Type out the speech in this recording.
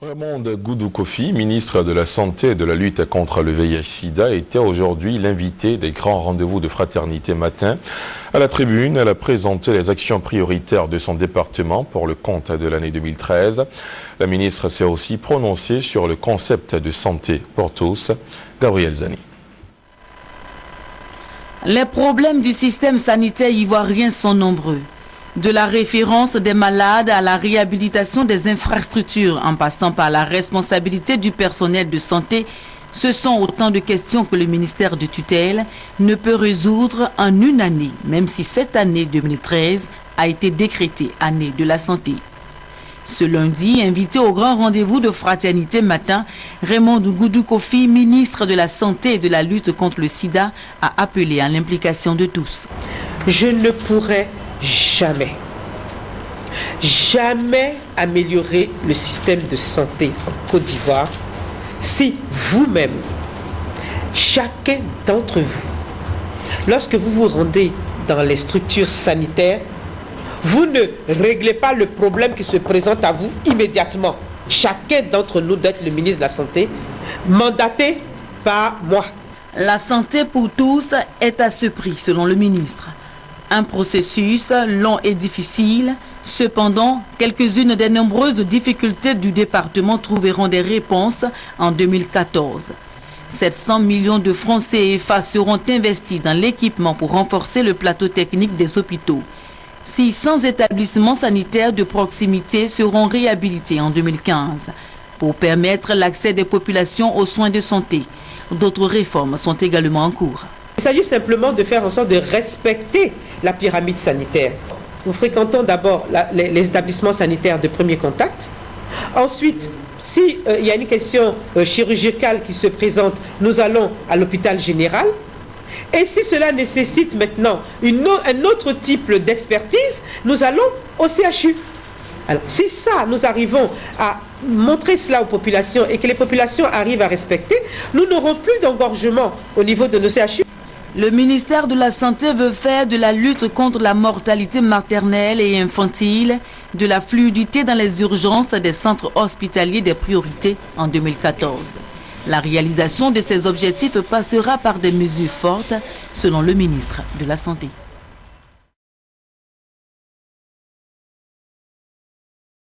Raymond Goudou Kofi, ministre de la Santé et de la lutte contre le VIH-Sida, était aujourd'hui l'invité des grands rendez-vous de fraternité matin. À la tribune, elle a présenté les actions prioritaires de son département pour le compte de l'année 2013. La ministre s'est aussi prononcée sur le concept de santé pour tous. Gabriel Zani. Les problèmes du système sanitaire ivoirien sont nombreux. De la référence des malades à la réhabilitation des infrastructures, en passant par la responsabilité du personnel de santé, ce sont autant de questions que le ministère de tutelle ne peut résoudre en une année, même si cette année 2013 a été décrétée année de la santé. Ce lundi, invité au grand rendez-vous de fraternité matin, Raymond Goudou Kofi, ministre de la Santé et de la lutte contre le sida, a appelé à l'implication de tous. Je ne pourrais jamais améliorer le système de santé en Côte d'Ivoire si vous-même, chacun d'entre vous, lorsque vous vous rendez dans les structures sanitaires, vous ne réglez pas le problème qui se présente à vous immédiatement. Chacun d'entre nous doit être le ministre de la Santé, mandaté par moi. La santé pour tous est à ce prix, selon le ministre. Un processus long et difficile. Cependant, quelques-unes des nombreuses difficultés du département trouveront des réponses en 2014. 700 millions de francs CFA seront investis dans l'équipement pour renforcer le plateau technique des hôpitaux. 600 établissements sanitaires de proximité seront réhabilités en 2015 pour permettre l'accès des populations aux soins de santé. D'autres réformes sont également en cours. Il s'agit simplement de faire en sorte de respecter la pyramide sanitaire. Nous fréquentons d'abord les établissements sanitaires de premier contact. Ensuite, s'il y a une question chirurgicale qui se présente, nous allons à l'hôpital général. Et si cela nécessite maintenant un autre type d'expertise, nous allons au CHU. Alors, si ça, nous arrivons à montrer cela aux populations et que les populations arrivent à respecter, nous n'aurons plus d'engorgement au niveau de nos CHU. Le ministère de la Santé veut faire de la lutte contre la mortalité maternelle et infantile, de la fluidité dans les urgences des centres hospitaliers des priorités en 2014. La réalisation de ces objectifs passera par des mesures fortes, selon le ministre de la Santé.